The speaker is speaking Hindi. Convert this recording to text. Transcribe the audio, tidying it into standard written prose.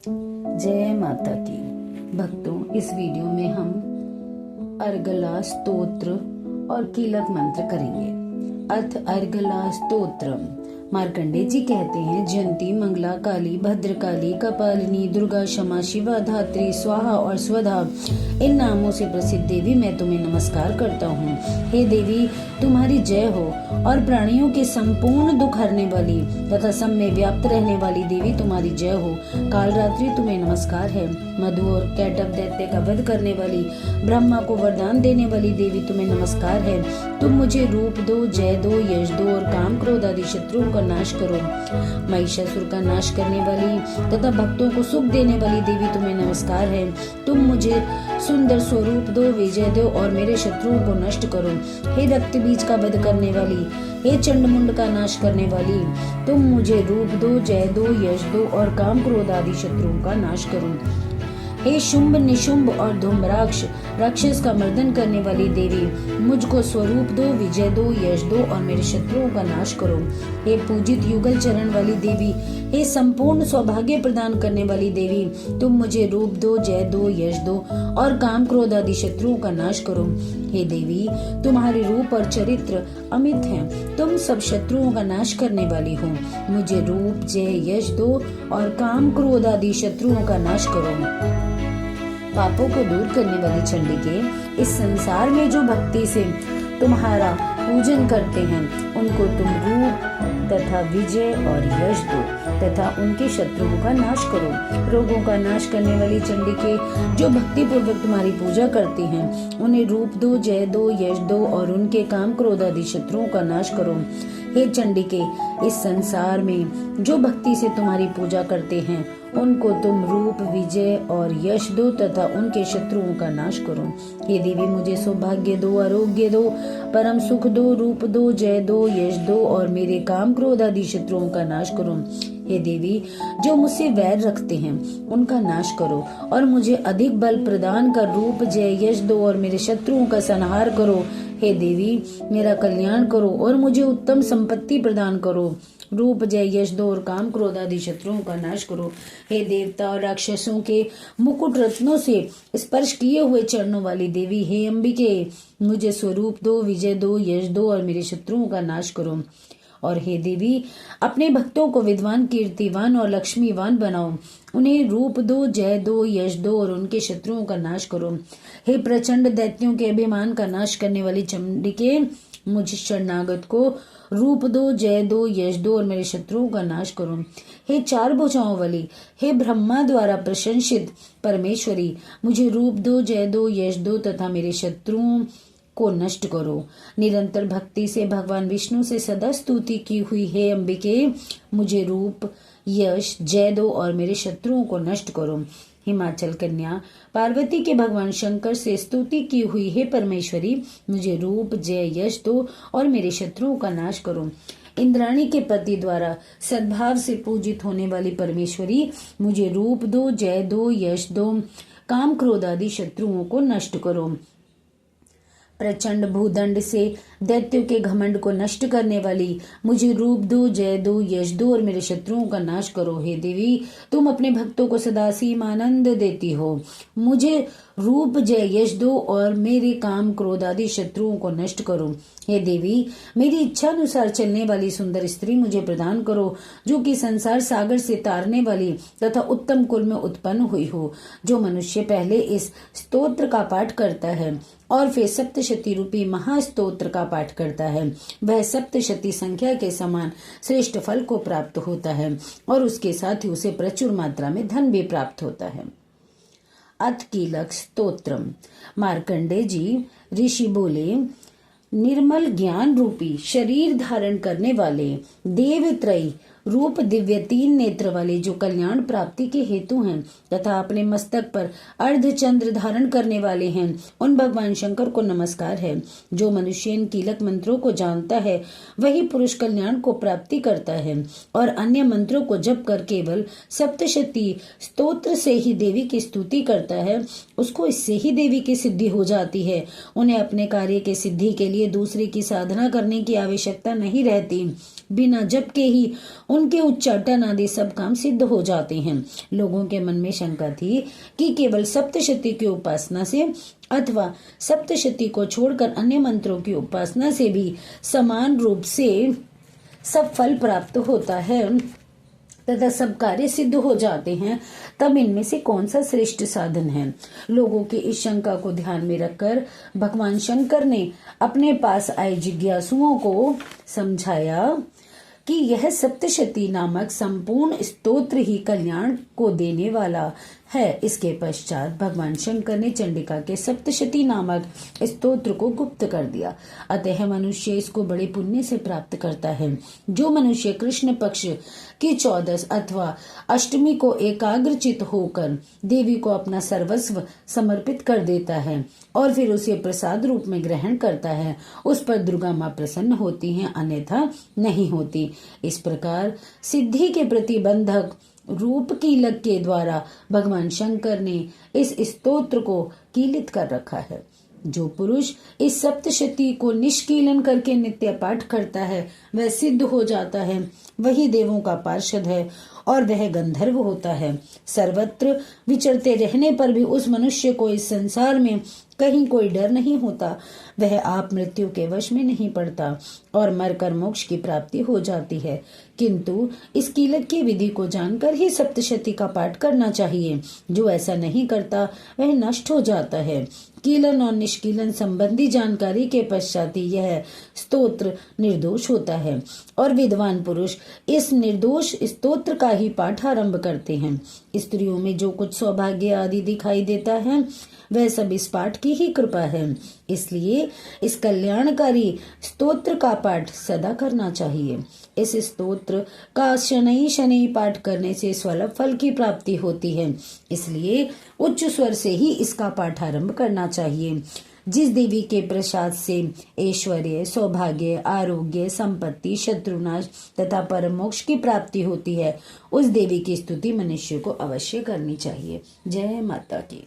जय माता की। भक्तों, इस वीडियो में हम अर्गला स्तोत्र और कीलक मंत्र करेंगे। अर्थ अर्गला स्तोत्रम। मार्कंडे जी कहते हैं, जयंती, मंगला, काली, भद्रकाली, कपालिनी, दुर्गा, क्षमा, शिवा, धात्री, स्वाहा और स्वधा, इन नामों से प्रसिद्ध देवी मैं तुम्हें नमस्कार करता हूँ। हे देवी, तुम्हारी जय हो। और प्राणियों के संपूर्ण दुख हरने वाली तथा सब में व्याप्त रहने वाली देवी तुम्हारी जय हो। कालरात्रि तुम्हें नमस्कार है। मधु और कैटभ दैत्य का वध करने वाली, ब्रह्मा को वरदान देने वाली देवी तुम्हें नमस्कार है। तुम मुझे रूप दो, जय दो, यश दो और काम क्रोध आदि शत्रुओं का नाश करो। महिषासुर का नाश करने वाली तथा भक्तों को सुख देने वाली देवी तुम्हें नमस्कार है। तुम मुझे सुंदर स्वरूप दो, विजय दो और मेरे शत्रुओं को नष्ट करो। हे रक्त बीज का वध करने वाली, हे चंडमुंड का नाश करने वाली, तुम मुझे रूप दो, जय दो, यश दो और काम क्रोध आदि शत्रुओं का नाश करो। हे शुंभ, निशुंभ और धूम्राक्ष, राक्षस का मर्दन करने वाली देवी, मुझको स्वरूप दो, विजय दो, यश दो और मेरे शत्रुओं का नाश करो। हे पूजित युगल चरण वाली देवी, हे संपूर्ण सौभाग्य प्रदान करने वाली देवी, तुम मुझे रूप दो, जय दो, यश दो और काम क्रोध आदि शत्रुओं का नाश करो। हे देवी, तुम्हारे रूप और चरित्र अमित हैं। तुम सब शत्रुओं का नाश करने वाली हो। मुझे रूप, जय, यश दो और काम क्रोध आदि शत्रुओं का नाश करो। पापों को दूर करने वाली चंडिके, इस संसार में जो भक्ति से तुम्हारा पूजन करते हैं, उनको तुम रूप तथा विजय और यश दो तथा उनके शत्रुओं का नाश करो। रोगों का नाश करने वाली चंडिके, जो भक्ति पूर्वक तुम्हारी पूजा करती हैं, उन्हें रूप दो, जय दो, यश दो और उनके काम क्रोध आदि शत्रुओं का नाश करो। हे चंडिके, इस संसार में जो भक्ति से तुम्हारी पूजा करते हैं, उनको तुम रूप, विजय और यश दो तथा उनके शत्रुओं का नाश करो। हे देवी, मुझे सौभाग्य दो, आरोग्य दो, परम सुख दो, रूप दो, जय दो, यश दो और मेरे काम क्रोध आदि शत्रुओं का नाश करो। हे देवी, जो मुझसे वैर रखते हैं, उनका नाश करो और मुझे अधिक बल प्रदान कर रूप, जय, यश दो और मेरे शत्रुओं का संहार करो। हे देवी, मेरा कल्याण करो और मुझे उत्तम संपत्ति प्रदान करो। रूप, जय, यश दो और काम क्रोध आदि शत्रुओं का नाश करो। हे देवता और राक्षसों के मुकुट रत्नों से स्पर्श किए हुए चरणों वाली देवी, हे अंबिके, मुझे स्वरूप दो, विजय दो, यश दो और मेरे शत्रुओं का नाश करो। और हे देवी, अपने भक्तों को विद्वान, कीर्तिवान और लक्ष्मीवान बनाओ। उन्हें रूप दो, जय दो, यश दो और उनके शत्रुओं का नाश करो। हे प्रचंड दैत्यों के अभिमान का नाश करने वाली चंडिके, मुझे शरणागत को रूप दो, जय दो, यश दो और मेरे शत्रुओं का नाश करो। हे चार भुजाओं वाली, हे ब्रह्मा द्वारा प्रशंसित परमेश्वरी, मुझे रूप दो, जय दो, यश दो तथा मेरे शत्रुओं को नष्ट करो। निरंतर भक्ति से भगवान विष्णु से सदा स्तुति की हुई हे अंबिके, मुझे रूप, यश, जय दो और मेरे शत्रुओं को नष्ट करो। हिमाचल कन्या पार्वती के भगवान शंकर से स्तुति की हुई हे परमेश्वरी, मुझे रूप, जय, यश दो और मेरे शत्रुओं का नाश करो। इंद्राणी के पति द्वारा सद्भाव से पूजित होने वाली परमेश्वरी, मुझे रूप दो, जय दो, यश दो, काम क्रोध आदि शत्रुओं को नष्ट करो। प्रचंड भूदंड से दैत्यों के घमंड को नष्ट करने वाली, मुझे रूप दो, जय दो, यश दो और मेरे शत्रुओं का नाश करो। हे देवी, तुम अपने भक्तों को सदा सीम आनंद देती हो। मुझे रूप, जय, यश दो और मेरे काम क्रोध आदि शत्रुओं को नष्ट करो। हे देवी, मेरी इच्छा अनुसार चलने वाली सुंदर स्त्री मुझे प्रदान करो, जो कि संसार सागर से तारने वाली तथा उत्तम कुल में उत्पन्न हुई हो। जो मनुष्य पहले इस स्तोत्र का पाठ करता है और फिर सप्तशती रूपी महास्तोत्र का पाठ करता है, वह सप्तशती संख्या के समान श्रेष्ठ फल को प्राप्त होता है और उसके साथ ही उसे प्रचुर मात्रा में धन भी प्राप्त होता है। अथ कीलक स्तोत्रम। मार्कंडे जी ऋषि बोले, निर्मल ज्ञान रूपी शरीर धारण करने वाले देवत्रयी रूप, दिव्य तीन नेत्र वाले, जो कल्याण प्राप्ति के हेतु हैं तथा अपने मस्तक पर अर्धचंद्र धारण करने वाले हैं, उन भगवान शंकर को नमस्कार है। जो मनुष्य इन कीलक मंत्रों को जानता है, वही पुरुष कल्याण को प्राप्ति करता है और अन्य मंत्रों को जप कर केवल सप्तशती स्तोत्र से ही देवी की स्तुति करता है, उसको इससे ही देवी की सिद्धि हो जाती है। उन्हें अपने कार्य के सिद्धि के लिए दूसरे की साधना करने की आवश्यकता नहीं रहती। बिना जप के ही उनके उच्चाटन आदि सब काम सिद्ध हो जाते हैं। लोगों के मन में शंका थी कि केवल सप्तशती की उपासना से अथवा सप्तशती को छोड़कर अन्य मंत्रों की उपासना से भी समान रूप से सब फल प्राप्त होता है तथा सब कार्य सिद्ध हो जाते हैं, तब इनमें से कौन सा श्रेष्ठ साधन है। लोगों की इस शंका को ध्यान में रखकर भगवान शंकर ने अपने पास आए जिज्ञासुओं को समझाया कि यह सप्तशती नामक संपूर्ण स्तोत्र ही कल्याण को देने वाला है। इसके पश्चात भगवान शंकर ने चंडिका के सप्तशती नामक स्तोत्र को गुप्त कर दिया। अतः मनुष्य इसको बड़े पुण्य से प्राप्त करता है। जो मनुष्य कृष्ण पक्ष की 14 अथवा अष्टमी को एकाग्रचित होकर देवी को अपना सर्वस्व समर्पित कर देता है और फिर उसे प्रसाद रूप में ग्रहण करता है, उस पर दुर्गा माँ प्रसन्न होती हैं, अन्यथा नहीं होती। इस प्रकार सिद्धि के प्रतिबंधक रूप कीलक के द्वारा भगवान शंकर ने इस स्तोत्र को कीलित कर रखा है। जो पुरुष इस सप्तशती को निष्कीलन करके नित्य पाठ करता है वह सिद्ध हो जाता है, वही देवों का पार्षद है और वह गंधर्व होता है। सर्वत्र विचरते रहने पर भी उस मनुष्य को इस संसार में कहीं कोई डर नहीं होता। वह आप मृत्यु के वश में नहीं पड़ता और मरकर मोक्ष की प्राप्ति हो जाती है। किंतु इस कीलक की विधि को जानकर ही सप्तशती का पाठ करना चाहिए। जो ऐसा नहीं करता वह नष्ट हो जाता है। कीलन और निष्कीलन संबंधी जानकारी के पश्चात यह स्तोत्र निर्दोष होता है और विद्वान पुरुष इस निर्दोष स्तोत्र का ही पाठ आरंभ करते हैं। स्त्रियों में जो कुछ सौभाग्य आदि दिखाई देता है वह सब इस पाठ की ही कृपा है। इसलिए इस कल्याणकारी स्तोत्र का पाठ सदा करना चाहिए। इस स्तोत्र का शनैः शनैः पाठ करने से स्वल्प फल की प्राप्ति होती है। इसलिए उच्च स्वर से ही इसका पाठ आरंभ करना चाहिए। जिस देवी के प्रसाद से ऐश्वर्य, सौभाग्य, आरोग्य, संपत्ति, शत्रुनाश तथा परम मोक्ष की प्राप्ति होती है, उस देवी की स्तुति मनुष्य को अवश्य करनी चाहिए। जय माता की।